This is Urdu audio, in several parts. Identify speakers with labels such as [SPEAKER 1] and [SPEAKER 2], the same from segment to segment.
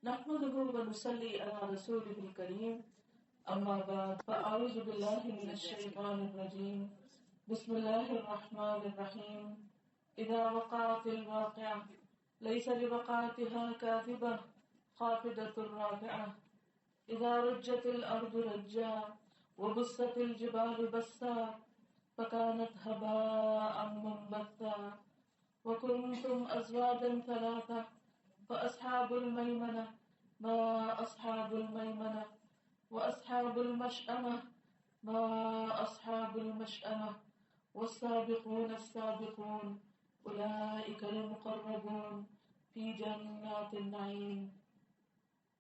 [SPEAKER 1] نحمده ونصلي على رسوله الكريم أما بعد فأعوذ بالله من الشيطان الرجيم بسم الله الرحمن الرحيم إذا وقعت الواقعة ليس لوقعتها كاذبة خافضة رافعة إذا رجت الأرض رجا وبست الجبال بسا فكانت هباء منبثا وكنتم أزواجا ثلاثة فأصحاب الميمنة ما أصحاب الميمنة وأصحاب المشأمة ما أصحاب المشأمة والسابقون السابقون أولئك المقربون في جنات النعيم.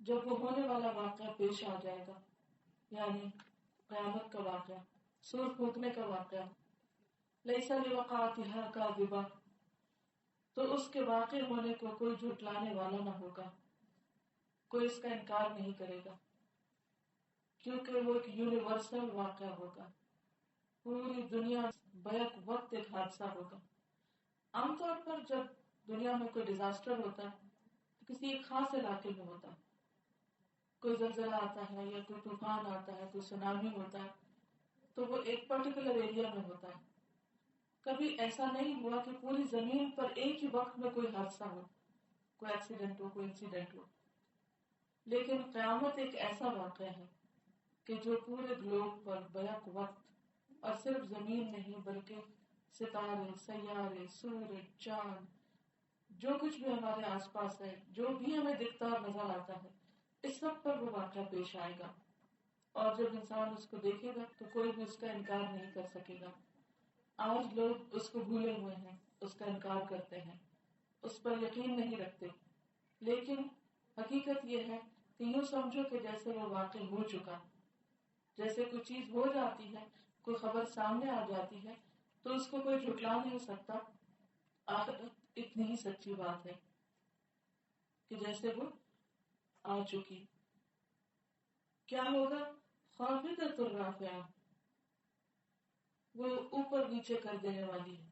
[SPEAKER 1] جب وہ ہونے والا واقعہ پیش آ جائے گا، یعنی قیامت کا واقعہ، سور پھونکنے کا واقعہ، لیس لوقعتها کاذبہ، تو اس کے واقع ہونے کو کوئی جھٹلانے والا نہ ہوگا، کوئی اس کا انکار نہیں کرے گا، کیونکہ وہ ایک یونیورسل واقعہ ہوگا، پوری دنیا بیک وقت ایک حادثہ ہوگا. عام طور پر جب دنیا میں کوئی ڈیزاسٹر ہوتا ہے تو کسی ایک خاص علاقے میں ہوتا ہے، کوئی زلزلہ آتا ہے یا کوئی طوفان آتا ہے، کوئی سونامی ہوتا ہے تو وہ ایک پرٹیکولر ایریا میں ہوتا ہے. کبھی ایسا نہیں ہوا کہ پوری زمین پر ایک ہی وقت میں کوئی حادثہ ہو، کوئی ایکسیڈنٹ ہو، کوئی انسیڈنٹ ہو. لیکن قیامت ایک ایسا واقعہ ہے کہ جو پورے گلوب پر بیک وقت، اور صرف زمین نہیں بلکہ ستارے، سیارے، سورج، چاند، جو کچھ بھی ہمارے آس پاس ہے، جو بھی ہمیں دکھتا اور نظر آتا ہے، اس سب پر وہ واقعہ پیش آئے گا. اور جب انسان اس کو دیکھے گا تو کوئی بھی اس کا انکار نہیں کر سکے گا. آج لوگ اس کو بھولے ہوئے ہیں، اس کا انکار کرتے ہیں، اس پر یقین نہیں رکھتے. لیکن حقیقت یہ ہے کہ یوں سمجھو کہ جیسے وہ واقع ہو چکا، جیسے کوئی چیز ہو جاتی ہے، کوئی خبر سامنے آ جاتی ہے تو اس کو کوئی جھٹلا نہیں سکتا. آخرت اتنی ہی سچی بات ہے کہ جیسے وہ آ چکی. کیا ہوگا؟ خافضۃ رافعہ، وہ اوپر نیچے کر دینے والی ہے.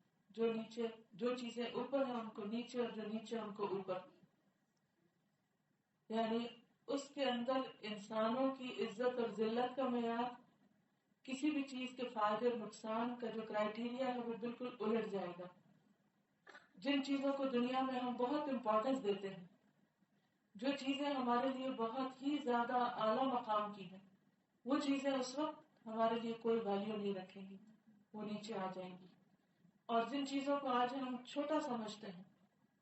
[SPEAKER 1] جو چیزیں اوپر ہیں ان کو نیچے، اور جو نیچے ان کو اوپر. یعنی اس کے اندر انسانوں کی عزت اور ذلت کا معیار، کسی بھی چیز کے فائدے اور نقصان کا جو کرائیٹیریا ہے وہ بالکل الٹ جائے گا. جن چیزوں کو دنیا میں ہم بہت امپورٹنس دیتے ہیں، جو چیزیں ہمارے لیے بہت ہی زیادہ اعلیٰ مقام کی ہیں، وہ چیزیں اس وقت ہمارے لیے کوئی ویلیو نہیں رکھیں گی، وہ نیچے آ جائیں گی. اور جن چیزوں کو آج ہم چھوٹا سمجھتے ہیں،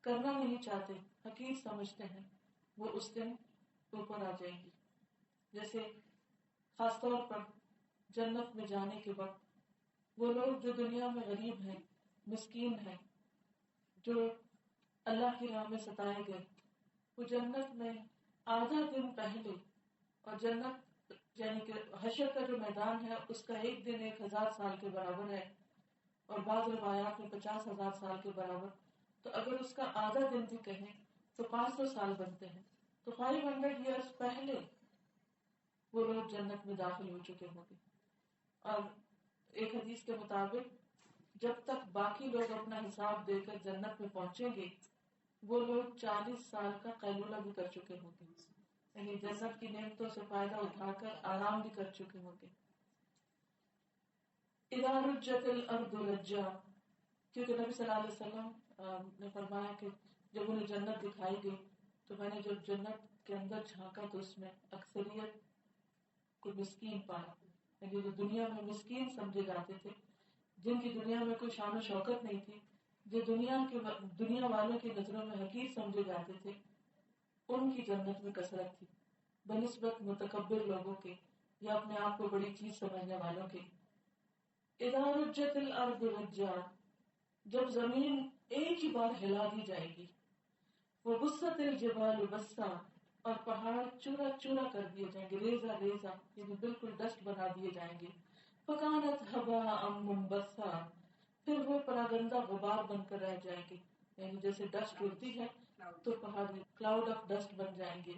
[SPEAKER 1] کرنا نہیں چاہتے، حقیر سمجھتے ہیں، وہ اس دن اوپر آ جائیں گی. جیسے خاص طور پر جنت میں جانے کے وقت وہ لوگ جو دنیا میں غریب ہیں، مسکین ہیں، جو اللہ کی راہ میں ستائے گئے، وہ جنت میں آدھا دن پہلے، اور جنت یعنی کہ حشر کا جو میدان ہے اس کا ایک دن 1000 سال کے برابر ہے، اور بعض روایات میں 50,000 سال کے برابر. تو اگر اس کا آدھا دن بھی کہیں تو 500 سال بنتے ہیں. تو 500 ایئرس پہلے وہ لوگ جنت میں داخل ہو چکے ہوں گے. اور ایک حدیث کے مطابق جب تک باقی لوگ اپنا حساب دے کر جنت میں پہنچیں گے، وہ لوگ 40 سال کا قیلولہ بھی کر چکے ہوں گے، یعنی جنت کی نعمتوں سے فائدہ اٹھا کر آرام بھی کر چکے ہوں گے. اذا رجت الارض رجا، کیونکہ نبی صلی اللہ علیہ وسلم نے فرمایا کہ جب انہیں جنت دکھائی گئی تو میں نے جب جنت کے اندر جھانکا تو اس میں اکثریت کو مسکین پایا، یعنی جو دنیا میں مسکین سمجھے جاتے تھے، جن کی دنیا میں کوئی شان و شوکت نہیں تھی، جو دنیا والوں کی نظروں میں حقیر سمجھے جاتے تھے، ان کی جنت میں کثرت تھی بنسبت متکبر لوگوں کے یا اپنے آپ کو بڑی چیز سمجھنے والوں کے. اذا رجت الارض رجا، جب زمین ایک ہی بار ہلا دی جائے گی، وبست الجبال بسا، اور پہاڑ چورا چورا کر دیے جائیں گے، ریزہ ریزہ، یعنی بالکل ڈسٹ بنا دیے جائیں گے. فکانت ہباء منبثا، پھر وہ پراگندہ غبار بن کر رہ جائیں گے، یعنی جیسے ڈسٹ اڑتی ہے تو پہاڑ کلاؤڈ آف ڈسٹ بن جائیں گے.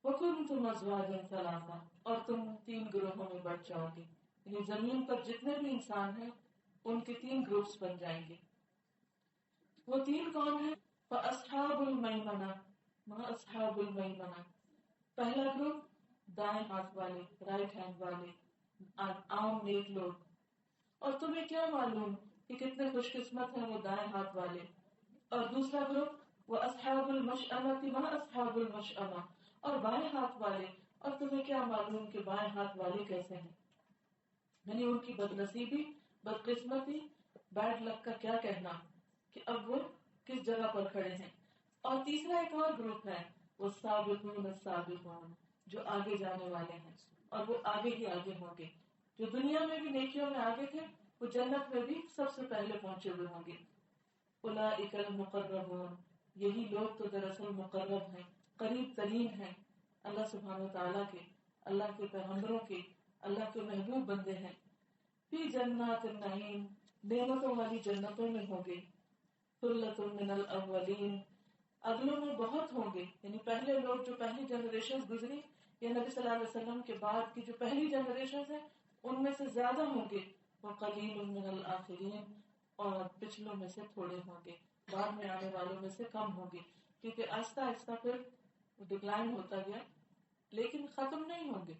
[SPEAKER 1] وکنتم ازواجا ثلاثا، اور تم 3 گروہوں میں بٹ جاؤ گے، یعنی زمین پر جتنے بھی انسان ہیں ان کے 3 گروپس بن جائیں گے. وہ 3 کون ہیں؟ فاصحاب المیمنہ، ما اصحاب المیمنہ، پہلا گروپ دائیں ہاتھ والے، رائٹ ہینڈ والے، عام نیک لوگ. اور تمہیں کیا معلوم کہ کتنے خوش قسمت ہیں وہ دائیں ہاتھ والے. اور دوسرا گروپ وہ اصحاب المشأمہ، ما اصحاب المشأمہ، اور بائیں ہاتھ والے، اور تمہیں کیا معلوم کہ بائیں ہاتھ والے کیسے ہیں، یعنی ان کی بد نصیبی، بدقسمتی، بیڈ لک کا کیا کہنا کہ اب وہ کس جگہ پر کھڑے ہیں. اور تیسرا ایک اور گروپ ہے وہ سابقون السابقون، جو آگے جانے والے ہیں اور وہ آگے ہی آگے ہوں گے. جو دنیا میں بھی نیکیوں میں آگے تھے وہ جنت میں بھی سب سے پہلے پہنچے ہوئے ہوں گے. اولئک المقربون، یہی لوگ تو دراصل مقرب ہیں، قریب ترین ہیں اللہ سبحانہ تعالیٰ کے، اللہ کے پیغمبروں کے، اللہ کے محبوب بندے ہیں. فی جنات النعیم، نعمتوں والی جنتوں میں ہوں گے. ثلۃ من الاولین، اگلوں میں بہت ہوں گے، یعنی پہلے لوگ جو پہلی جنریشن گزری یا نبی صلی اللہ علیہ وسلم کے بعد کی جو پہلی جنریشن ہے ان میں سے زیادہ ہوں گے. وقلیل من الآخرین، اور پچھلوں میں سے تھوڑے ہوں گے، بعد میں آنے والوں میں سے کم ہوں گے، کیونکہ آہستہ آہستہ پھر ڈکلائن ہوتا گیا لیکن ختم نہیں ہوں گے.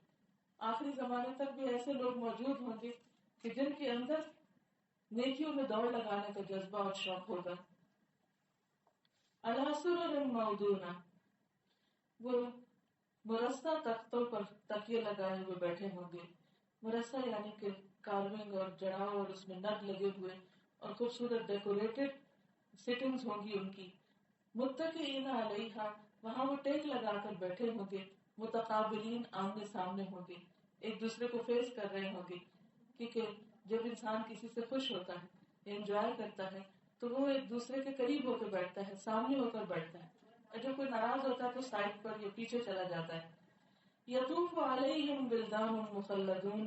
[SPEAKER 1] آخری زمانے تک بھی ایسے لوگ موجود ہوں گے کہ جن کے اندر نیکیوں میں دوڑ لگانے کا جذبہ اور شوق ہوگا. علی سرر موضونہ، وہ مرصع تختوں پر تکیے لگائے ہوئے بیٹھے ہوں گے. مرصع یعنی کہ کارونگ اور جڑاؤ اور اس میں نگ لگے ہوئے اور خوبصورت ڈیکوریٹڈ سیٹنگز ہوں گی ان کی. متکئین علیہا، وہاں وہ ٹیک لگا کر بیٹھے ہوں گے. متقابلین، آمنے سامنے ہوں گے، ایک دوسرے کو فیس کر رہے ہوں گے. کیونکہ جب انسان کسی سے خوش ہوتا ہے، انجوائے کرتا ہے، تو وہ ایک دوسرے کے قریب ہو کے بیٹھتا ہے، سامنے ہو کر بیٹھتا ہے. اور جب کوئی ناراض ہوتا ہے تو سائڈ پر یا پیچھے چلا جاتا ہے. یطوف علیہم ولدان مخلدون،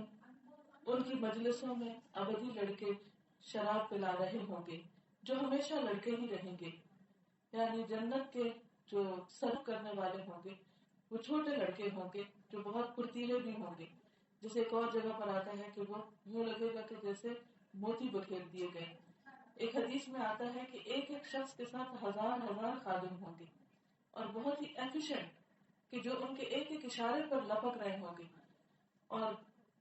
[SPEAKER 1] ان کی مجلسوں میں ابدی لڑکے شراب پلا رہے ہوں گے جو ہمیشہ لڑکے ہی رہیں گے. یعنی جنت کے جو سرو کرنے والے ہوں گے وہ چھوٹے لڑکے ہوں گے جو بہت پھرتیلے بھی ہوں گے. جیسے ایک اور جگہ پر آتا ہے کہ وہ یوں لگے گا کہ جیسے موتی بکھیر دیے گئے. ایک حدیث میں آتا ہے کہ ایک ایک شخص کے ساتھ ہزار ہزار خادم ہوں گے اور بہت ہی ایفیشینٹ، کہ جو ان کے ایک ایک اشارے پر لپک رہے ہوں گے. اور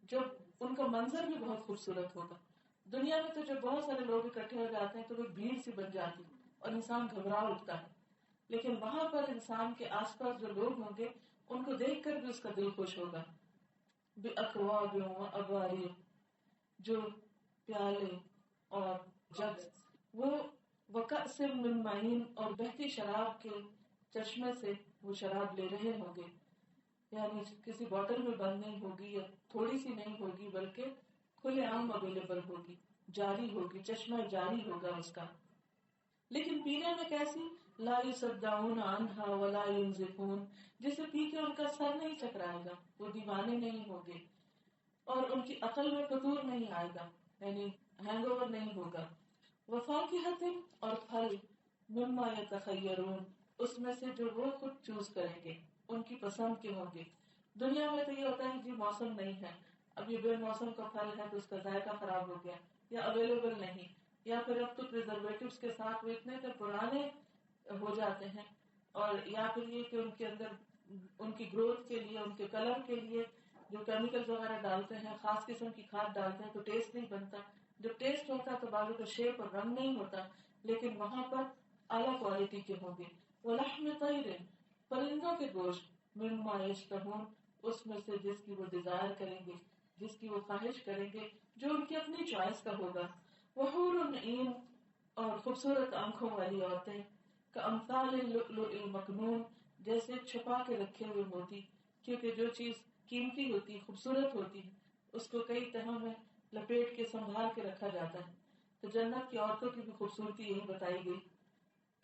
[SPEAKER 1] جب ان کا منظر بھی بہت خوبصورت ہوگا. دنیا میں تو جب بہت سارے لوگ اکٹھے ہو جاتے ہیں تو وہ بھیڑ سی بن جاتی اور انسان گھبرا اٹھتا ہے، لیکن وہاں پر انسان کے آس پاس جو لوگ ہوں گے ان کو دیکھ کر بھی اس کا دل خوش ہوگا. بِأَكْوَابٍ وَأَبَارِيقَ، جو پیالے اور جگ، وہ وَكَأْسٍ مِّن مَّعِينٍ، اور بہتی شراب کے چشمے سے وہ شراب لے رہے ہوں گے. یعنی کسی بوتل میں بند نہیں ہوگی یا تھوڑی سی نہیں ہوگی بلکہ کھلے عام اویلیبل ہوگی، جاری ہوگی، چشمہ جاری ہوگا اس کا. لیکن پینے میں کیسی؟ لا یصدعون عنہا ولا ینزفون، جسے پی کے ان کا سر نہیں چکرائے گا، وہ دیوانے نہیں ہوں گے اور ان کی عقل میں فطور نہیں آئے گا، یعنی ہینگ اوور نہیں ہوگا. وفاکہۃ، اور پھل، مما یتخیرون، اس میں سے جو وہ خود چوز کریں گے، ان کی پسند کے ہوں گے. دنیا میں تو یہ ہوتا ہے جی موسم نہیں ہے، اب یہ بے موسم کا پھل ہے تو اس کا ذائقہ خراب ہو گیا یا اویلیبل نہیں، یا پھر اب تو پریزرویٹوز کے ساتھ وہ اتنے پرانے ہو جاتے ہیں، اور یا پھر یہ کہ ان کے اندر ان کی گروتھ کے لیے، ان کے کلر کے لیے جو کیمیکلز وغیرہ ڈالتے ہیں، خاص قسم کی کھاد ڈالتے ہیں تو ٹیسٹ نہیں بنتا. جب ٹیسٹ ہوتا ہے تو بازو کا شیپ اور رنگ نہیں ہوتا، لیکن وہاں پر اعلیٰ کوالٹی کے ہوں گے. وَلَحْمِ طَيْرٍ، پرندوں کے گوشت، مِمَّا يَشْتَهُونَ، اس میں سے جس کی وہ ڈیزائر کریں گے، جس کی وہ خواہش کریں گے، جو ان کی اپنی چوائس کا ہوگا. وَحُورٌ عِین، اور خوبصورت آنکھوں والی عورتیں، کأمثال اللؤلؤ المکنون، جیسے چھپا کے رکھے ہوئے موتی، کیونکہ جو چیز قیمتی ہوتی، خوبصورت ہوتی ہے، اس کو کئی تہوں میں لپیٹ کے سنبھال کے رکھا جاتا ہے. تو جنت کی عورتوں کی بھی خوبصورتی یہی بتائی گئی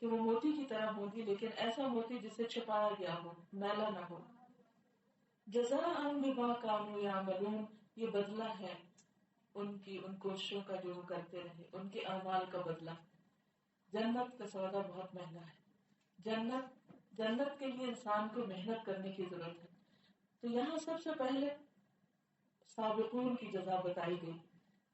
[SPEAKER 1] کہ وہ موتی کی طرح ہوگی، لیکن ایسا موتی جسے چھپایا گیا ہو، میلا نہ ہو. جزاء بما كانوا يعملون، یہ بدلہ ہے ان کی ان کوششوں کا جو وہ کرتے رہے، ان کے اعمال کا بدلہ. جنت کا سودا بہت مہنگا ہے. جنت کے لیے انسان کو محنت کرنے کی ضرورت ہے. تو یہاں سب سے پہلے سابقون کی جزا بتائی گئی.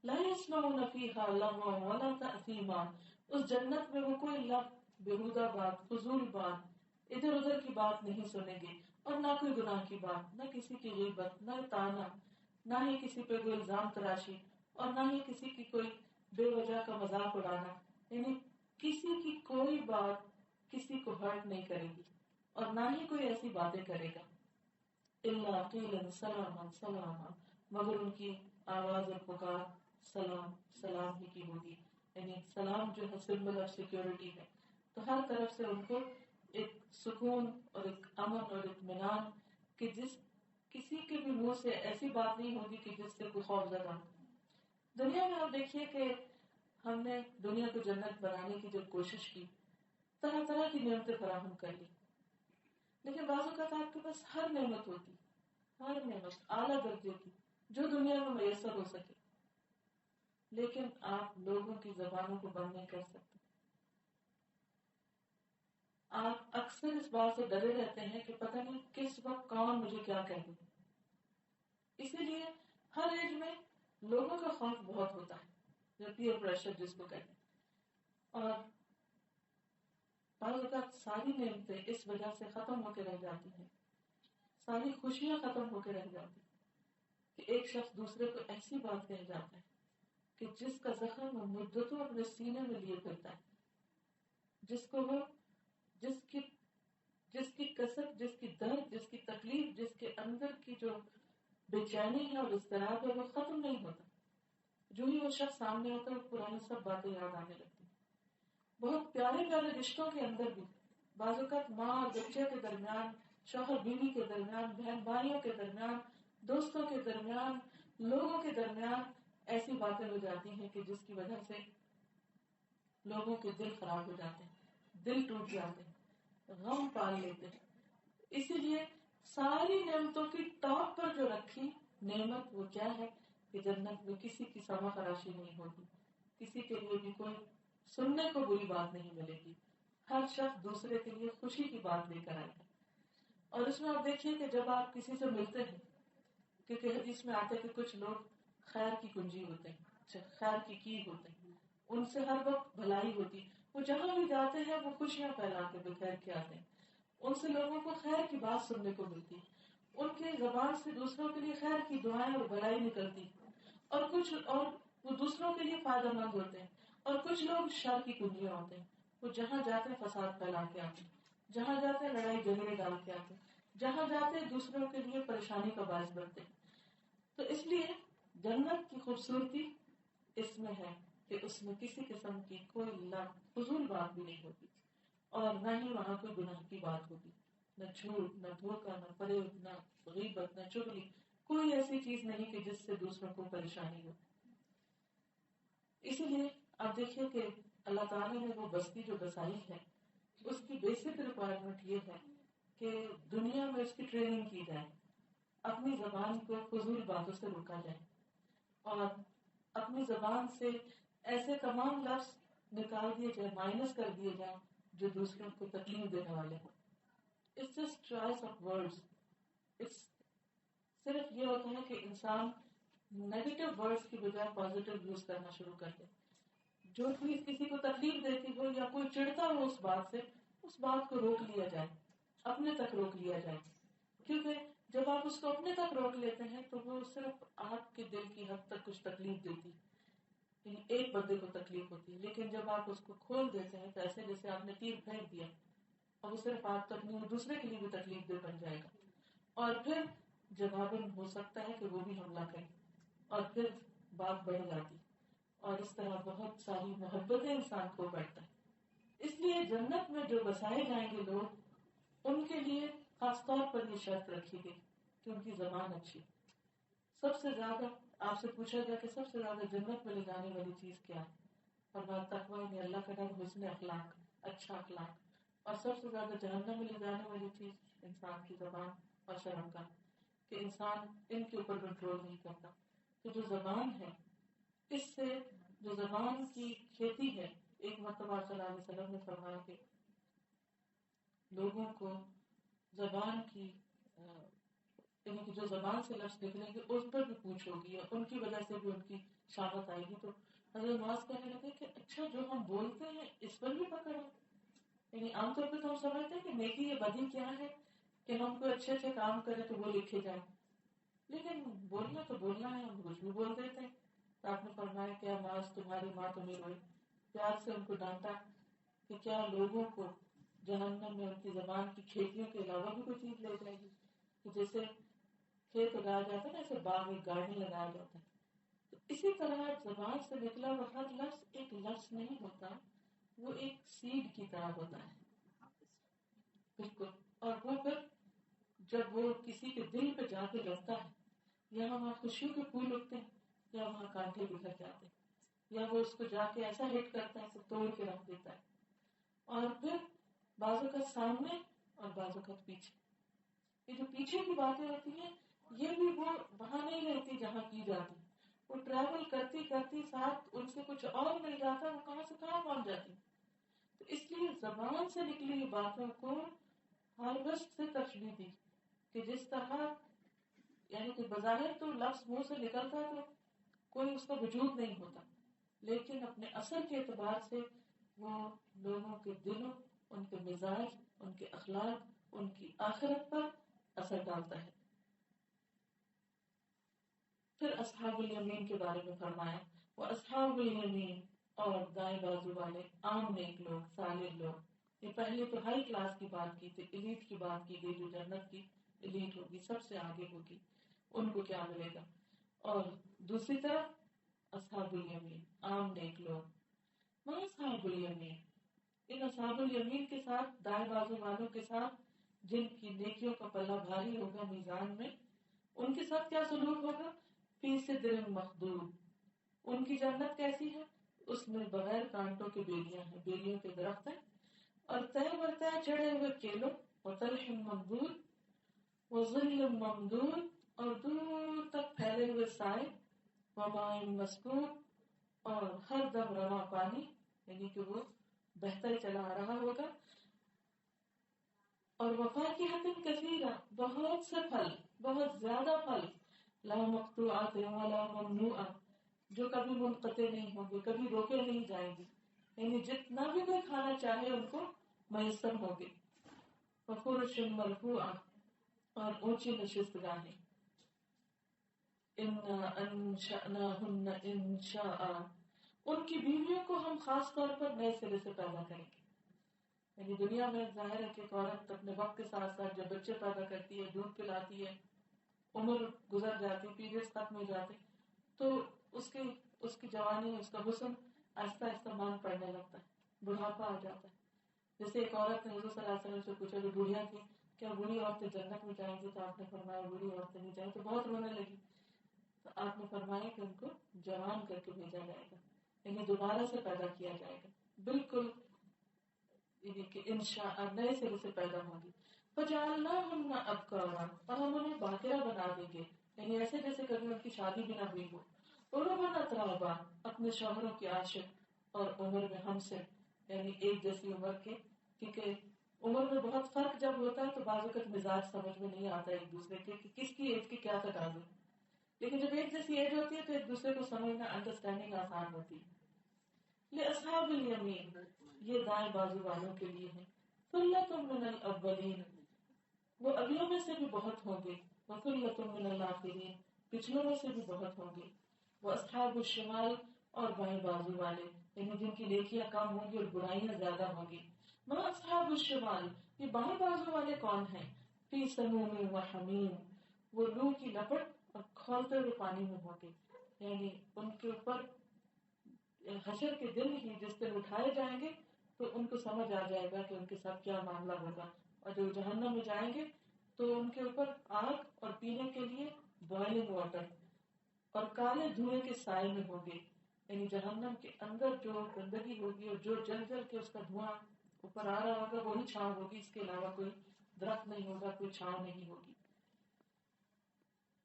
[SPEAKER 1] لا يسمعون فيها لغوا ولا تأثيما، اس جنت میں وہ کوئی لغو، بیہودہ بات، فضول بات، ادھر ادھر کی بات نہیں سنیں گے، اور نہ کوئی گناہ کی بات، نہ کسی کی غیبت، نہ تانا، نہ ہی کسی پہ کوئی الزام تراشی، اور نہ ہی کسی کی کوئی بے وجہ کا مذاق اڑانا. یعنی کسی کی کوئی بات کسی کو ہرٹ نہیں کرے گی، اور نہ ہی کوئی ایسی باتیں کرے گا. الا قیلا سلاما سلاما، مگر ان کی آواز اور پکار سلام سلام ہی کی ہوگی. یعنی سلام جو ہے سمبل آف سیکورٹی ہے، تو ہر طرف سے ان کو ایک سکون اور ایک امن اور اطمینان کہ جس کسی کے بھی منہ سے ایسی بات نہیں ہوگی کہ جس سے کوئی خوف زدہ ہو. دنیا میں آپ دیکھیے کہ ہم نے دنیا کو جنت بنانے کی جب کوشش کی، طرح طرح کی نعمتیں فراہم کر لی، لیکن بعض اوقات آپ کے پاس ہر نعمت ہوتی، ہر نعمت اعلیٰ درجے کی جو دنیا میں میسر ہو سکے، لیکن آپ لوگوں کی زبانوں کو بند نہیں کر سکتے. آپ اکثر اس بات سے ڈرے رہتے ہیں کہ پتہ نہیں کس وقت کون مجھے کیا کہہ دے. اسی لیے ہر ایج میں لوگوں کا خوف بہت ہوتا ہے، جو پیئر پریشر جس کو کہتے ہیں. اور بعض اوقات ساری نعمتیں اس وجہ سے ختم ہو کے رہ جاتی ہیں، ساری خوشیاں ختم ہو کے رہ جاتی کہ ایک شخص دوسرے کو ایسی بات کہہ جاتا ہے کہ جس کا زخم وہ مدتوں اپنے سینے میں لیے پھرتا ہے، جس کو وہ جس کی کسر، جس کی درد، جس کی تکلیف، جس کے اندر کی جو بے چینی ہے اور اضطراب ہے وہ ختم نہیں ہوتا. جو ہی وہ شخص سامنے ہوتا ہے وہ پرانی سب باتیں یاد آنے لگتی. بہت پیارے پیارے رشتوں کے اندر بھی بعض اوقات ماں اور بچے کے درمیان، شوہر بیوی کے درمیان، بہن بھائیوں کے درمیان، دوستوں کے درمیان، لوگوں کے درمیان ایسی باتیں ہو جاتی ہیں کہ جس کی وجہ سے لوگوں کے دل خراب ہو جاتے ہیں، دل ٹوٹ جاتے ہیں، غم پال لیتے ہیں. اسی لیے ساری نعمتوں کی ٹاپ پر جو رکھی نعمت وہ کیا ہے کہ جنت میں کسی کی سما خراشی نہیں ہوگی، کسی کے لیے بھی کوئی سننے کو بری بات نہیں ملے گی. ہر شخص دوسرے کے لیے خوشی کی بات لے کر آئے گا. اور اس میں آپ دیکھیے کہ جب آپ کسی سے ملتے ہیں، کیونکہ حدیث میں آتے ہیں کہ کچھ لوگ خیر کی کنجی ہوتے ہیں، خیر کی ہوتے ہیں، ان سے ہر وقت بھلائی ہوتی، وہ جہاں بھی جاتے ہیں وہ خوشیاں پھیلا کے بخیر کے آتے ہیں، ان سے لوگوں کو خیر کی بات سننے کو ملتی، ان کی زبان سے دوسروں کے لیے خیر کی دعائیں اور بھلائی نکلتی، اور وہ دوسروں کے لیے فائدہ مند ہوتے ہیں. اور کچھ لوگ شر کی کنجیاں ہوتے ہیں، وہ جہاں جاتے ہیں فساد پھیلا کے آتے ہیں، جہاں جاتے ہیں لڑائی جھگڑے ڈال کے آتے ہیں، جہاں جاتے ہیں دوسروں کے لیے پریشانی کا باعث بنتے ہیں. تو اس لیے جنت کی خوبصورتی اس میں ہے کہ اس میں کسی قسم کی کوئی فضول بات بھی نہیں ہوگی، اور نہ ہی وہاں کوئی گناہ کی بات ہوگی، نہ جھوٹ، نہ دھوکہ، نہ فریب، نہ غیبت، نہ چغلی، کوئی ایسی چیز نہیں کہ جس سے دوسروں کو پریشانی ہو. اسی لیے آپ دیکھیے کہ اللہ تعالیٰ نے وہ بستی جو بسائی ہے اس کی بیسک ریکوائرمنٹ یہ ہے کہ دنیا میں اس کی ٹریننگ کی جائے، اپنی زبان کو فضول باتوں سے روکا جائے، اور اپنی زبان سے ایسے تمام لفظ نکال دیے جائے، مائنس کر دیے جائیں جو دوسروں کو تکلیف دینے والے ہوں. It's just choice of words. صرف یہ ہوتا ہے کہ انسان نیگیٹو ورڈز کی بجائے پازیٹو یوز کرنا شروع کر دے. جو چیز کسی کو تکلیف دیتی ہو یا کوئی چڑھتا ہو اس بات کو روک لیا جائے، اپنے تک روک لیا جائے. کیونکہ جب آپ اس کو اپنے تک روک لیتے ہیں تو وہ صرف آپ کے دل کی حد تک کچھ تکلیف دیتی، یعنی ایک بندے کو تکلیف ہوتی ہے. لیکن جب آپ اس کو کھول دیتے ہیں تو ایسے جیسے آپ نے تیر پھینک دیا، اور وہ صرف آپ تک نہیں، دوسرے کے لیے بھی تکلیف دہ بن جائے گا، اور پھر جواباً ہو سکتا ہے کہ وہ بھی حملہ کرے، اور پھر بات بڑھ جاتی، اور اس طرح بہت ساری محبتیں انسان کو بڑھتا ہے. اس لیے جنت میں جو بسائے جائیں گے لوگ، ان کے لیے خاص طور پر یہ شرط رکھی گئی کہ ان کی زبان اچھی. سب سے زیادہ آپ سے پوچھا گیا کہ سب سے زیادہ جنت میں لے جانے والی چیز کیا ہے، اور بات تقویٰ میں اللہ کا ڈر، حسن اخلاق، اچھا اخلاق. اور سب سے زیادہ جہنم میں لے جانے والی چیز انسان کی زبان اور شرم کا، کہ انسان ان کے اوپر کنٹرول نہیں کرتا. تو جو زبان ہے، اس سے جو زبان کی کھیتی ہے، ایک مرتبہ صلی اللہ علیہ وسلم نے فرمایا کہ لوگوں کو زبان کی یعنی کہ جو زبان سے لفظ نکلیں گے اس پر بھی پوچھ ہوگی، اور ان کی وجہ سے بھی ان کی شامت آئے گی. تو حضرت معاذ کہنے لگے کہ اچھا جو ہم بولتے ہیں اس پر بھی پکڑ ہے. یعنی عام طور پہ تو ہم سمجھتے ہیں کہ نیکی یا بدی کیا ہے کہ ہم کوئی اچھے اچھے کام کریں تو وہ لکھے جائیں، لیکن بولنا تو بولنا ہے، ہم کچھ بھی بول دیتے ہیں. تو آپ نے فرمایا کیا معاذ تمہاری ماں تمہیں روئی، پیار سے ان کو ڈانٹا کہ کیا لوگوں کو جہنم میں ان کی زبان کی کھیتیوں کے علاوہ بھی کوئی چیز لے جائے گی. کہ جیسے کھیت اگایا جاتا ہے نا، ایسے باغ ایک گارڈن لگایا جاتا ہے، تو اسی طرح زبان سے نکلا وہ ہر لفظ ایک لفظ نہیں ہوتا، وہ ایک سیڈ کی طرح ہوتا ہے. بالکل. اور وہ پھر جب وہ کسی کے دل پہ جا کے لگتا ہے، یا وہاں خوشیوں کے پھول اگتے ہیں یا وہاں کانٹے بکھر جاتے ہیں، یا وہ اس کو جا کے ایسا ہٹ کرتا ہے، اسے توڑ کے رکھ دیتا ہے. اور پھر بازو کا سامنے اور بازو کا پیچھے. یہ جو پیچھے کی باتیں ہوتی ہیں یہ بھی وہ وہاں نہیں رہتی جہاں کی جاتی، وہ ٹریول کرتی کرتی ساتھ ان سے کچھ اور مل جاتا، وہ کہاں سے کہاں پہنچ جاتی. تو اس لیے زبان سے نکلی ہوئی باتوں کو ہارویسٹ سے تشبیہ دی کہ جس طرح یعنی کہ بظاہر تو لفظ منہ سے نکلتا تو کوئی اس کا وجود نہیں ہوتا، لیکن اپنے اثر کے اعتبار سے وہ لوگوں کے دلوں، ان کے مزاج، ان کے اخلاق، ان کی آخرت پر اثر ڈالتا ہے. پھر اصحاب الیمین کے بارے میں فرمایا، وہ اصحاب الیمین اور دائیں بازو والے عام نیک لوگ، صالح لوگ. یہ پہلے تو ہائی کلاس کی بات کی تھی، ایلیٹ کی بات کی گئی، جو جنت کی ایلیٹ ہوگی، سب سے آگے ہوگی، ان کو کیا ملے گا. اور دوسری طرف اصحاب الیمین عام نیک لوگ. وہ اصحاب الیمین، ان اصحاب الیمین کے ساتھ، دائیں بازو والوں کے ساتھ جن کی نیکیوں کا پلہ بھاری ہوگا میزان میں، ان کے ساتھ کیا سلوک ہوگا. فی سدر مخضود، ان کی جنت کیسی ہے، اس میں بغیر کانٹوں کے بیلیاں ہیں، بیلیوں کے درخت ہیں، اور طے برطے چڑھے ہوئے کیلوں، وطلح ممدود، وظل ممدود، اور دور تک پھیلے ہوئے سائے، وماء مسکوب، اور ہر دم رواں پانی، یعنی کہ وہ بہتا ہی چلا آ رہا ہوگا. اور وفاکہۃ کثیرہ، بہت سے پھل، بہت زیادہ پھل، لا مقطوعۃ ولا ممنوعہ، جو کبھی منقطع نہیں ہوں گے، کبھی روکے نہیں جائیں گے، یعنی جتنا بھی کوئی کھانا چاہے ان کو میسر ہوگے. وفرش مرفوعہ، اور اونچی نشست گاہیں. انا انشأناہن انشاء، ان کی بیویوں کو ہم خاص طور پر نئے سرے سے پیدا کریں گے. یعنی دنیا میں ظاہر ہے کہ ایک عورت اپنے وقت کے ساتھ ساتھ جب بچے پیدا کرتی ہے، دودھ پلاتی ہے، عمر گزر جاتی، پیریڈز ختم ہو جاتے، تو اس کی جوانی، اس کا حسن آہستہ آہستہ مان پڑنے لگتا ہے، بڑھاپا آ جاتا ہے. جیسے ایک عورت نے حضور صلی اللہ علیہ وسلم سے پوچھا، جو بوڑھیاں تھی، کیا بوڑھی عورتیں جنت میں جائیں گی؟ تو آپ نے فرمایا بوڑھی عورتیں نہیں جائیں. تو بہت رونے لگی. تو آپ نے فرمایا کہ ان کو جوان کر کے بھیجا جائے گا، یعنی دوبارہ سے پیدا کیا جائے گا، بالکل یعنی کہ انشاء نئے سرے سے پیدا ہوں گی. فجعلناہن ابکارا، اور ہم انہیں باقرہ بنا دیں گے، یعنی ایسے جیسے کبھی ان کی شادی بھی نہ ہوئی ہو. عربا اترابا، اپنے شوہروں کے عاشق، اور عمر میں ہم سے، یعنی ایک جیسی عمر کے، کیونکہ عمر میں بہت فرق جب ہوتا ہے تو بعض اوقات مزاج سمجھ میں نہیں آتا ایک دوسرے کے کہ کس کی ایج کی کیا تقاضے، لیکن جب ایک جیسی ایج ہوتی ہے تو ایک دوسرے کو سمجھنا، انڈرسٹینڈنگ آسان ہوتی ہے. لأصحاب الیمین، یہ دائیں بازو والوں کے لیے ہے. ثلۃ من الاولین، وہ اگلوں میں سے بھی بہت ہوں گے. وثلۃ من الآخرین، پچھلوں میں سے بھی بہت ہوں گے. واصحاب الشمال، اور بائیں بازو والے، یعنی جن کی نیکیاں کم ہوں گی اور برائیاں زیادہ ہوں گی. ما اصحاب الشمال، یہ بائیں بازو والے کون ہیں؟ فی سموم وحمیم، وہ لو کی لپٹ اور کھولتے ہوئے پانی میں ہوں گے. یعنی ان کے اوپر حشر کے دن ہی جس دن اٹھائے جائیں گے تو ان کو سمجھ آ جائے گا کہ ان کے ساتھ کیا معاملہ ہوگا. اور جو جہنم میں جائیں گے تو ان کے اوپر آگ اور پینے کے لیے بوائلنگ واٹر اور کالے دھوئیں کے سائے میں ہوں گے. یعنی جہنم کے اندر جو گندگی ہوگی اور جو جل جل کے اس کا دھواں اوپر آ رہا ہوگا وہی چھاؤں ہوگی، اس کے علاوہ کوئی درخت نہیں ہوگا، کوئی چھاؤں نہیں ہوگی.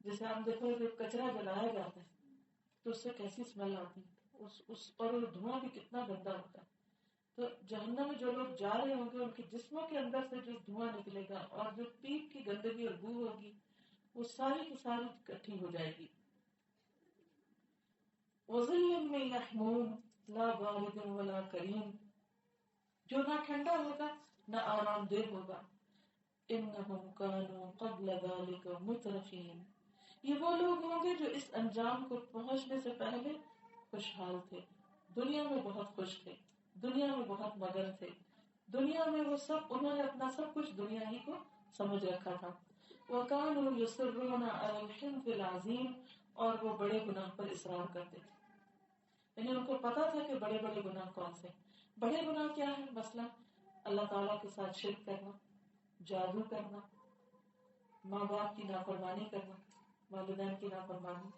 [SPEAKER 1] جیسے آپ دیکھو جب کچرا جلایا جاتا ہے تو اس سے کیسی اسمیل آتی ہے، اور دھواں بھی کتنا گندا ہوتا ہے. تو جہنم میں جو لوگ جا رہے ہوں گے ان کے جسموں کے اندر سے جو دھواں نکلے گا اور جو پیپ کی گندگی اور بو ہوگی وہ ساری کی ساری اکٹھی ہو جائے گی. وظل من یحموم لا بارد ولا کریم، جو نہ ٹھنڈا ہوگا نہ آرام دہ ہوگا. انہم کانوا قبل ذلک مترفین، یہ وہ لوگ ہوں گے جو اس انجام کو پہنچنے سے پہلے خوشحال تھے، دنیا میں بہت خوش تھے، دنیا میں بہت مگن تھے، دنیا میں وہ سب انہوں نے اپنا سب کچھ دنیا ہی کو سمجھ رکھا تھا. وَكَانُوا يُصِرُّونَ عَلَى الْحِنْثِ الْعَظِيمِ، اور وہ بڑے گناہ پر اصرار کرتے تھے. یعنی ان کو پتا تھا کہ بڑے بڑے گناہ کون سے. بڑے گناہ کیا ہے؟ مثلا اللہ تعالیٰ کے ساتھ شرک کرنا، جادو کرنا، ماں باپ کی نافرمانی کرنا، والدین کی نافرمانی،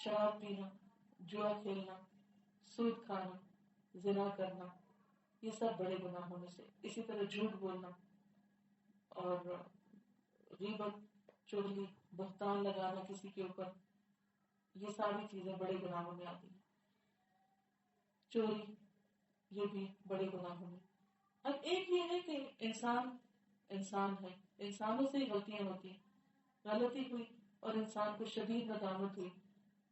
[SPEAKER 1] شراب پینا، جوا کھیلنا، سود کھانا، زنا کرنا، یہ سب بڑے گناہوں میں سے. اسی طرح جھوٹ بولنا اور غیبت، چغلی، بہتان لگانا کسی کے اوپر، یہ ساری چیزیں بڑے گناہوں میں آتی ہیں. چوری، یہ بھی بڑے گناہوں میں. اب ایک یہ ہے کہ انسان ہے، انسانوں سے ہی غلطیاں ہوتی ہیں. غلطی ہوئی اور انسان کو شدید ندامت ہوئی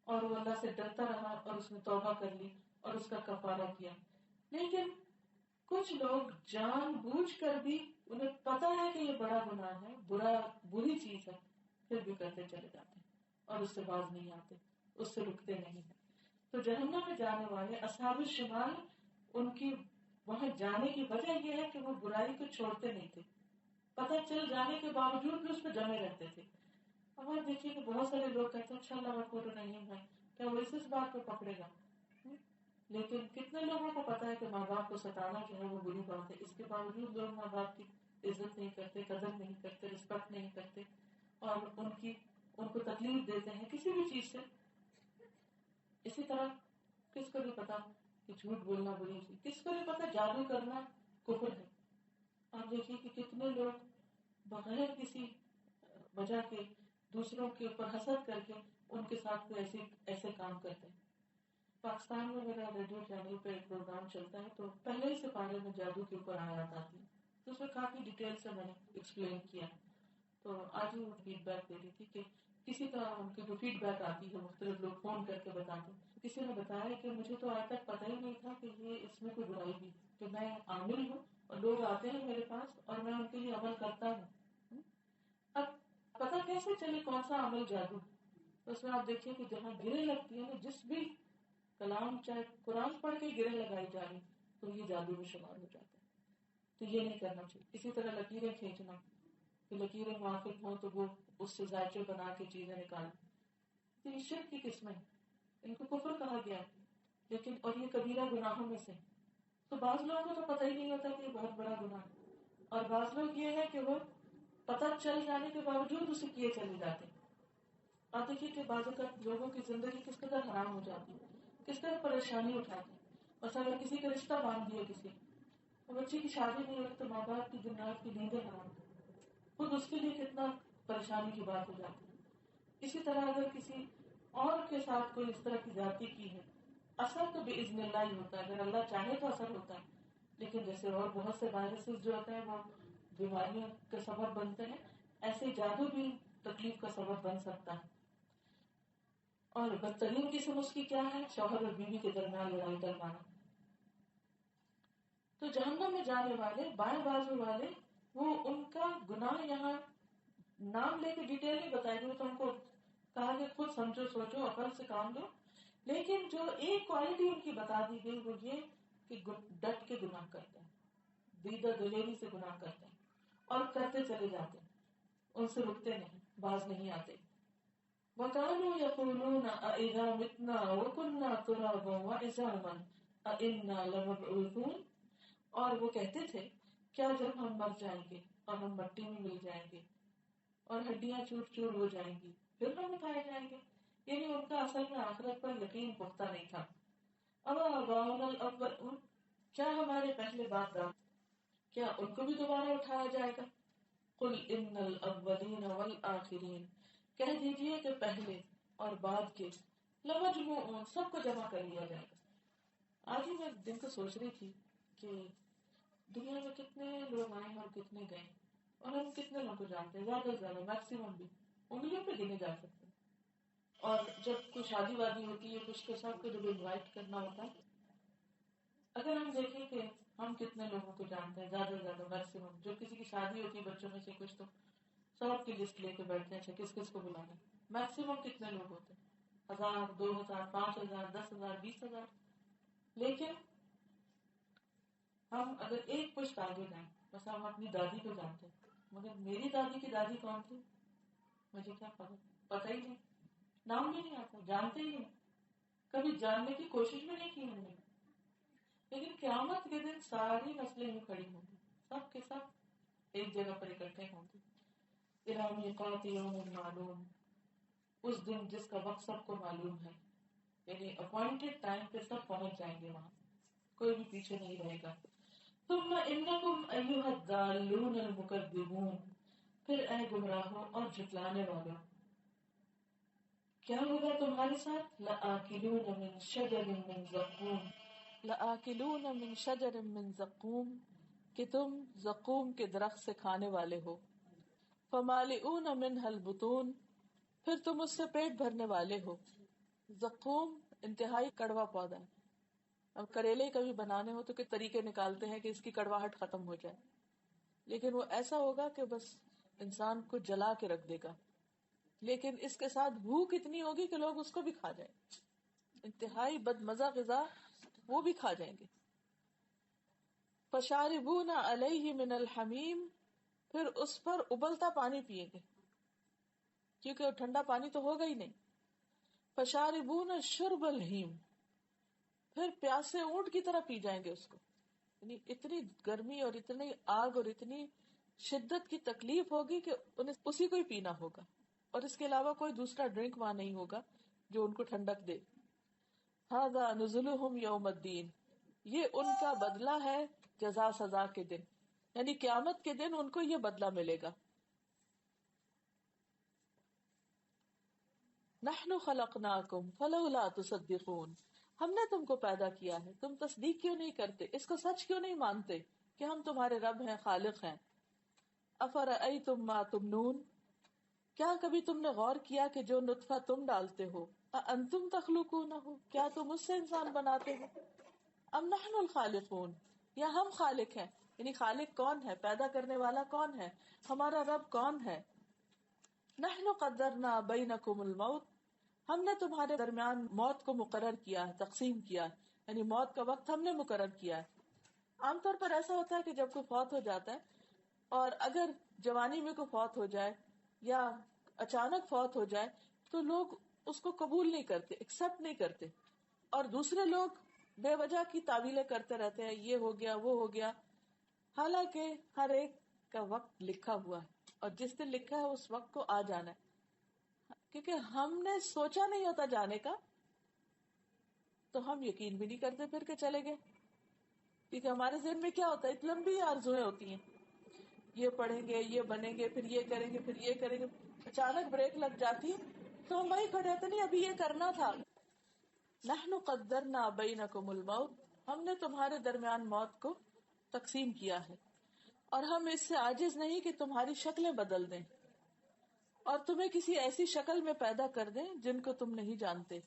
[SPEAKER 1] اور وہ اللہ سے ڈرتا رہا اور اس نے توبہ کر لی اور اس کا کفارہ کیا. لیکن کچھ لوگ جان بوجھ کر بھی، انہیں پتا ہے کہ یہ بڑا گناہ ہے، بری چیز ہے، پھر بھی کرتے چلے جاتے ہیں اور اس سے باز نہیں آتے، اس سے رکتے نہیں ہیں. تو جہنم میں جانے والے اصحاب الشمال، ان کی وہاں جانے کی وجہ یہ ہے کہ وہ برائی کو چھوڑتے نہیں تھے، پتہ چل جانے کے باوجود بھی اس پہ جمے رہتے تھے. اب آپ دیکھیے کہ بہت سارے لوگ کہتے ہیں انشاءاللہ میں فوٹو نہیں ہے، کیا وہ اس بات پہ پکڑے گا؟ لیکن کتنے لوگوں کو پتا ہے کہ ماں باپ کو ستانا جو ہے وہ بری بات ہے، اس کے باوجود لوگ ماں باپ کی عزت نہیں کرتے، قدر نہیں کرتے، رسپیکٹ نہیں کرتے اور ان کو تکلیف دیتے ہیں کسی بھی چیز سے. اسی طرح کس کو بھی پتا کہ جھوٹ بولنا بری چیز، کس کو بھی پتا جادو کرنا کفر ہے. آپ دیکھیے کہ کتنے لوگ بغیر کسی وجہ کے دوسروں کے اوپر حسد کر کے ان کے ساتھ کوئی ایسے کام کرتے ہیں. پاکستان میں میرا ریڈیو چینل پہ ایک پروگرام چلتا ہے، تو پہلے ہی سپاہی میں جادو کے اوپر آیات آتی ہے، تو اس میں کافی ڈیٹیل سے میں نے ایکسپلین کیا. تو آج ہی وہ فیڈ بیک دے رہی تھی کہ کسی کا ان کی جو فیڈ بیک آتی ہے مختلف لوگ فون کر کے بتاتے ہیں. کسی نے بتایا کہ مجھے تو آج تک پتہ ہی نہیں تھا کہ یہ اس میں کوئی برائی بھی، کہ میں عامل ہوں اور لوگ آتے ہیں میرے پاس اور میں ان کے لیے عمل کرتا ہوں. اب پتہ کیسے چلے کون سا عمل جادو؟ تو اس میں آپ دیکھیے کہ جہاں گرے لگتی ہے نا، جس بھی کلام چاہے قرآن پڑھ کے گرے لگائی جا رہی تو یہ جادو میں شمار ہو جاتا ہے. تو یہ نہیں کرنا چاہیے. اسی طرح لکیریں کھینچنا، کہ لکیریں موافق ہوں تو وہ اس سے ذائچے بنا کے چیزیں نکالیں، تو یہ شرک کی قسمیں، ان کو کفر کہا گیا ہے. لیکن اور یہ کبیرہ گناہوں میں سے. تو بعض لوگوں کو تو پتہ ہی نہیں ہوتا کہ یہ بہت بڑا گناہ ہے، اور بعض لوگ یہ ہے کہ وہ پتہ چل جانے کے باوجود اسے کیے چلے جاتے ہیں. آپ دیکھیے کہ بعض اوقات لوگوں کی زندگی کس قدر حرام ہو جاتی ہے، کس طرح پریشانی اٹھاتے ہیں. بس اگر کسی کا رشتہ باندھ دیا کسی اور بچے کی شادی نہیں ہوئی تو ماں باپ کی دن رات کی نیندیں حرام، خود اس کے لیے کتنا پریشانی کی بات ہو جاتی ہے. اسی طرح اگر کسی اور کے ساتھ کوئی اس طرح کی زیادتی کی ہے، اثر تو باذن اللہ ہی ہوتا ہے، اگر اللہ چاہے تو اثر ہوتا ہے. لیکن جیسے اور بہت سے وائرسز جو ہوتے ہیں وہ بیماریوں کا سبب بنتے ہیں، ایسے جادو بھی تکلیف کا سبب بن سکتا ہے. اور بدترین قسم اس کی کیا ہے؟ شوہر اور بیوی کے درمیان لڑائی ڈلوانا. تو جہنم میں جانے والے بائیں بازو والے، وہ ان کا گناہ یہاں نام لے کے ڈیٹیل نہیں بتایا گیا، تو ان کو کہا کہ خود سمجھو سوچو عقل سے کام لو. لیکن جو ایک کوالٹی ان کی بتا دی گئی وہ یہ کہ ڈٹ کے گناہ کرتے ہیں، دیدہ دلیری سے گناہ کرتے ہیں اور کرتے چلے جاتے ہیں، ان سے رکتے نہیں، باز نہیں آتے. وَكَانُوا يَقُولُونَ أَإِذَا مِتْنَا وَكُنَّا تُرَابًا وَعِظَامًا أَإِنَّا لَمَبْعُوثُونَ، اور وہ کہتے تھے کیا جب ہم مر جائیں گے اور ہم مٹی میں مل جائیں گے اور ہڈیاں چور چور ہو جائیں گی پھر ہم اٹھائے جائیں گے. یعنی ان کا اصل میں آخرت پر یقین پختہ نہیں تھا. أَوَآبَاؤُنَا الْأَوَّلُونَ، کیا ہمارے پہلے باپ دادا، کیا ان کو بھی دوبارہ اٹھایا جائے گا؟ قُلْ إِنَّ الْأَوَّلِينَ وَالْآخِرِينَ، کہہ دیجئے کہ پہلے اور بعد کے لَمَجْمُوعُونَ، سب کو جمع کر لیا جائے گا. آج ہی میں دن کو سوچ رہی تھی کہ دنیا میں کتنے لوگ آئے ہیں اور کتنے گئے، اور ہم کتنے لوگوں کو جانتے ہیں، زیادہ سے زیادہ میکسیمم بھی انگلیوں پہ گنے جا سکتے ہیں. اور جب کوئی شادی وادی ہوتی ہے کچھ کے ساتھ کو جب انوائٹ کرنا ہوتا ہے، اگر ہم دیکھیں کہ ہم کتنے لوگوں کو جانتے ہیں زیادہ سے زیادہ میکسیمم؟ جو کسی کی شادی ہوتی ہے بچوں میں سے کچھ تو سب کی لسٹ لے کے بیٹھتے ہیں، اچھا کس کس کو بلانا ہے، میکسیمم کتنے لوگ ہوتے ہیں؟ 1000، 2000، 5000، 10,000، 20,000. لیکن ہم اگر ایک پشت آگے جائیں، بس ہم اپنی دادی کو جانتے ہیں، مگر میری دادی کی دادی کون تھی مجھے کیا پتا ہی نہیں، نام بھی نہیں آتا، جانتے ہی نہیں، کبھی جاننے کی کوشش بھی نہیں کی ہم نے. لیکن قیامت کے دن ساری نسلیں یوں کھڑی ہوں گی، سب کے سب ایک جگہ پر اکٹھے ہوں گے. اِلَىٰ مِيقَاتِ يَوْمٍ مَّعْلُومٍ، اس دن جس کا وقت سب کو معلوم ہے، یعنی اپوائنٹڈ ٹائم پہ سب پہنچ جائیں گے وہاں، کوئی بھی پیچھے نہیں رہے گا. ثم انکم ایھا الضالون المکذبون، پھر اے گمراہوں اور جھٹلانے والوں، کیا ہوگا تمہارے ساتھ؟ لآکلون من شجر من زقوم، لآکلون من شجر من زقوم، کہ تم زقوم کے درخت سے کھانے والے ہو. فمالئون منها البطون، پھر تم اس سے پیٹ بھرنے والے ہو. زقوم انتہائی کڑوا پودا ہے. اب کریلے کبھی بنانے ہو تو کس طریقے نکالتے ہیں کہ اس کی کڑواہٹ ختم ہو جائے، لیکن وہ ایسا ہوگا کہ بس انسان کو جلا کے رکھ دے گا، لیکن اس کے ساتھ بھوک اتنی ہوگی کہ لوگ اس کو بھی کھا جائیں. انتہائی بد مزہ غذا، وہ بھی کھا جائیں گے. فشاربون علیہ من الحمیم، پھر اس پر ابلتا پانی پیئیں گے، کیونکہ وہ ٹھنڈا پانی تو ہوگا ہی نہیں. فشاربون شرب الہیم، پھر پیاسے اونٹ کی طرح پی جائیں گے اس کو. یعنی اتنی گرمی اور اتنی آگ اور اتنی شدت کی تکلیف ہوگی کہ انہیں اسی کو ہی پینا ہوگا، اور اس کے علاوہ کوئی دوسرا ڈرنک وہاں نہیں ہوگا جو ان کو ٹھنڈک دے. ھذا نزلھم یوم الدین، یہ ان کا بدلہ ہے جزا سزا کے دن، یعنی قیامت کے دن ان کو یہ بدلہ ملے گا. نحن خلقناکم فلولا تصدقون، ہم نے تم کو پیدا کیا ہے، تم تصدیق کیوں نہیں کرتے، اس کو سچ کیوں نہیں مانتے کہ ہم تمہارے رب ہیں، خالق ہیں. افرأیتم ما تمنون، کیا کبھی تم نے غور کیا کہ جو نطفہ تم ڈالتے ہو، انتم تخلقونہ، کیا تم اس سے انسان بناتے ہو، ام نحن الخالقون، یا ہم خالق ہیں. یعنی خالق کون ہے، پیدا کرنے والا کون ہے، ہمارا رب کون ہے. نحن قدرنا بینکم الموت، ہم نے تمہارے درمیان موت کو مقرر کیا ہے، تقسیم کیا ہے، یعنی موت کا وقت ہم نے مقرر کیا ہے. عام طور پر ایسا ہوتا ہے کہ جب کوئی فوت ہو جاتا ہے، اور اگر جوانی میں کوئی فوت ہو جائے یا اچانک فوت ہو جائے تو لوگ اس کو قبول نہیں کرتے، ایکسپٹ نہیں کرتے، اور دوسرے لوگ بے وجہ کی تعویلیں کرتے رہتے ہیں، یہ ہو گیا وہ ہو گیا. حالانکہ ہر ایک کا وقت لکھا ہوا ہے، اور جس دن لکھا ہے اس وقت کو آ جانا ہے. کیونکہ ہم نے سوچا نہیں ہوتا جانے کا، تو ہم یقین بھی نہیں کرتے پھر کہ چلے گئے. کیونکہ ہمارے ذہن میں کیا ہوتا ہے، اتنی لمبی آرزویں ہوتی ہیں، یہ پڑھیں گے، یہ بنیں گے، پھر یہ کریں گے، پھر یہ کریں گے. اچانک بریک لگ جاتی تو ہم وہی کھڑے ہوتے، نہیں ابھی یہ کرنا تھا. نحن قدرنا بینکم الموت، ہم نے تمہارے درمیان موت کو تقسیم کیا ہے، اور ہم اس سے عاجز نہیں کہ تمہاری شکلیں بدل دیں اور تمہیں کسی ایسی شکل میں پیدا کر دیں جن کو تم نہیں جانتے.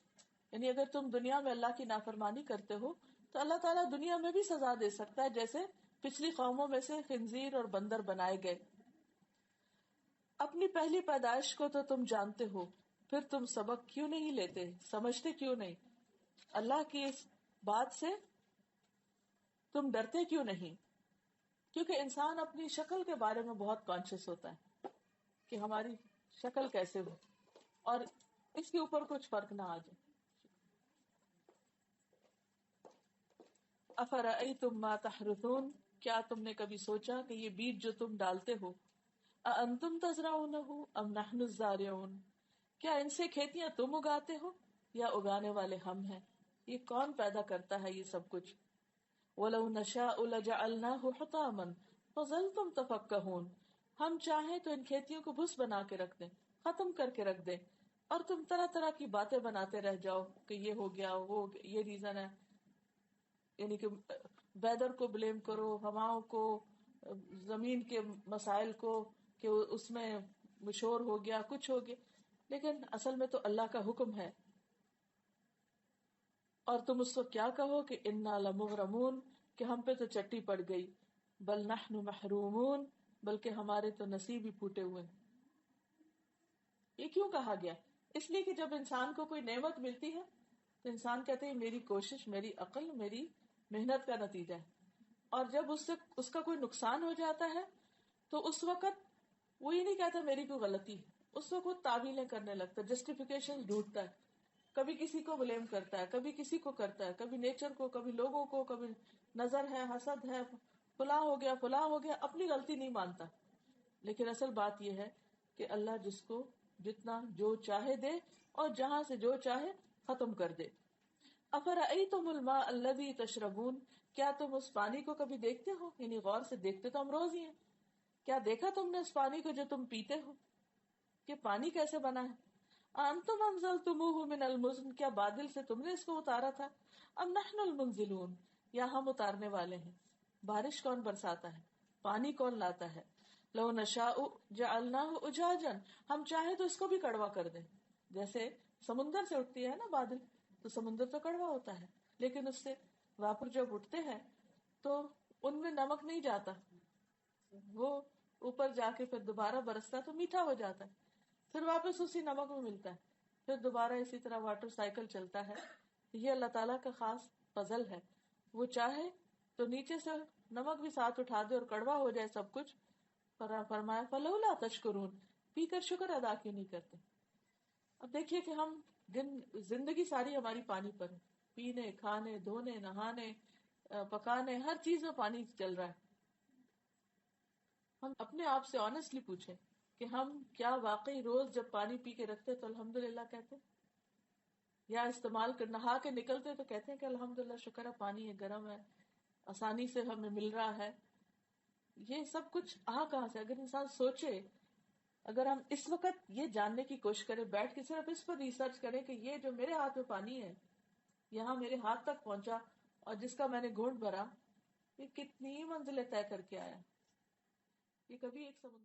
[SPEAKER 1] یعنی اگر تم دنیا میں اللہ کی نافرمانی کرتے ہو تو اللہ تعالیٰ دنیا میں بھی سزا دے سکتا ہے، جیسے پچھلی قوموں میں سے خنزیر اور بندر بنائے گئے. اپنی پہلی پیدائش کو تو تم جانتے ہو، پھر تم سبق کیوں نہیں لیتے، سمجھتے کیوں نہیں، اللہ کی اس بات سے تم ڈرتے کیوں نہیں. کیونکہ انسان اپنی شکل کے بارے میں بہت کانشیس ہوتا ہے کہ ہماری شکل کیسے ہو، اور اس کے اوپر کچھ فرق نہ آ جائے. افرأیتم ما تحرثون، کیا تم نے کبھی سوچا کہ یہ بیج جو تم ڈالتے ہو، اانتم تزرعونہ ام نحن الزارعون، کیا ان سے کھیتیاں تم اگاتے ہو یا اگانے والے ہم ہیں. یہ کون پیدا کرتا ہے یہ سب کچھ. وَلَوْ نَشَاءُ لَجَعَلْنَاهُ حُطَامًا فَظَلْتُمْ تَفَكَّهُونَ، ہم چاہیں تو ان کھیتیوں کو بھس بنا کے رکھ دیں، ختم کر کے رکھ دیں، اور تم طرح طرح کی باتیں بناتے رہ جاؤ کہ یہ ہو گیا وہ ہو گیا، یہ ریزن ہے. یعنی کہ ویدر کو بلیم کرو، ہواؤں کو، زمین کے مسائل کو، کہ اس میں مشور ہو گیا، کچھ ہو گیا، لیکن اصل میں تو اللہ کا حکم ہے. اور تم اس کو کیا کہو کہ انا لمغرمون، کہ ہم پہ تو چٹی پڑ گئی، بل نحن محرومون، بلکہ ہمارے تو نصیب ہی پھوٹے ہوئے ہیں۔ یہ کیوں کہا گیا؟ اس لیے کہ جب انسان کو کوئی نعمت ملتی ہے تو انسان کہتے ہیں میری کوشش، میری عقل، میری محنت کا نتیجہ ہے، اور جب اس کا کوئی نقصان ہو جاتا ہے تو اس وقت وہ یہ نہیں کہتا میری کوئی غلطی ہے، اس وقت وہ تعویلیں کرنے لگتا ہے، جسٹیفیکیشن ڈھونڈتا ہے، کبھی کسی کو بلیم کرتا ہے، کبھی کسی کو کرتا ہے، کبھی نیچر کو، کبھی لوگوں کو، کبھی نظر ہے، حسد ہے، فلاں ہو گیا فلاں ہو گیا، اپنی غلطی نہیں مانتا۔ لیکن اصل بات یہ ہے کہ اللہ جس کو جتنا جو چاہے دے اور جہاں سے جو چاہے ختم کر دے۔ افرأیتم الماء الذی تشربون، کیا تم اس پانی کو کبھی دیکھتے ہو؟ یعنی غور سے دیکھتے تو ہم روز ہی ہیں، کیا دیکھا تم نے اس پانی کو جو تم پیتے ہو کہ پانی کیسے بنا ہے؟ انتم انزلتموہ من المزن، کیا بادل سے تم نے اس کو اتارا تھا؟ ام نحن المنزلون، یا ہم اتارنے والے ہیں؟ بارش کون برساتا ہے؟ پانی کون لاتا ہے؟ لو نشاء جعلناہ اجاجا، ہم چاہے تو اس کو بھی کڑوا کر دیں، جیسے سمندر سے اٹھتی ہے نا بادل، تو سمندر تو کڑوا ہوتا ہے، لیکن اس سے واپر جب اٹھتے ہیں تو ان میں نمک نہیں جاتا، وہ اوپر جا کے پھر دوبارہ برستا تو میٹھا ہو جاتا ہے، پھر واپس اسی نمک میں ملتا ہے، پھر دوبارہ اسی طرح واٹر سائیکل چلتا ہے۔ یہ اللہ تعالیٰ کا خاص فضل ہے، وہ چاہے تو نیچے سے نمک بھی ساتھ اٹھا دے اور کڑوا ہو جائے سب کچھ، فرمایا فلولا تشکرون، پی کر شکر ادا کیوں نہیں کرتے؟ اب دیکھیے کہ ہم زندگی ساری ہماری پانی پر ہے، پینے، کھانے، دھونے، نہانے، پکانے، ہر چیز میں پانی چل رہا ہے۔ ہم اپنے آپ سے آنےسٹلی پوچھیں کہ ہم کیا واقعی روز جب پانی پی کے رکھتے تو الحمدللہ کہتے، یا استعمال کر نہا کے نکلتے تو کہتے ہیں کہ الحمدللہ شکر ہے پانی ہے، گرم ہے، آسانی سے ہمیں مل رہا ہے؟ یہ سب کچھ کہاں سے؟ اگر انسان سوچے، اگر ہم اس وقت یہ جاننے کی کوشش کریں، بیٹھ کے صرف اس پر ریسرچ کریں کہ یہ جو میرے ہاتھ میں پانی ہے، یہاں میرے ہاتھ تک پہنچا اور جس کا میں نے گھونٹ بھرا، یہ کتنی منزلیں طے کر کے آیا، یہ کبھی ایک سمندر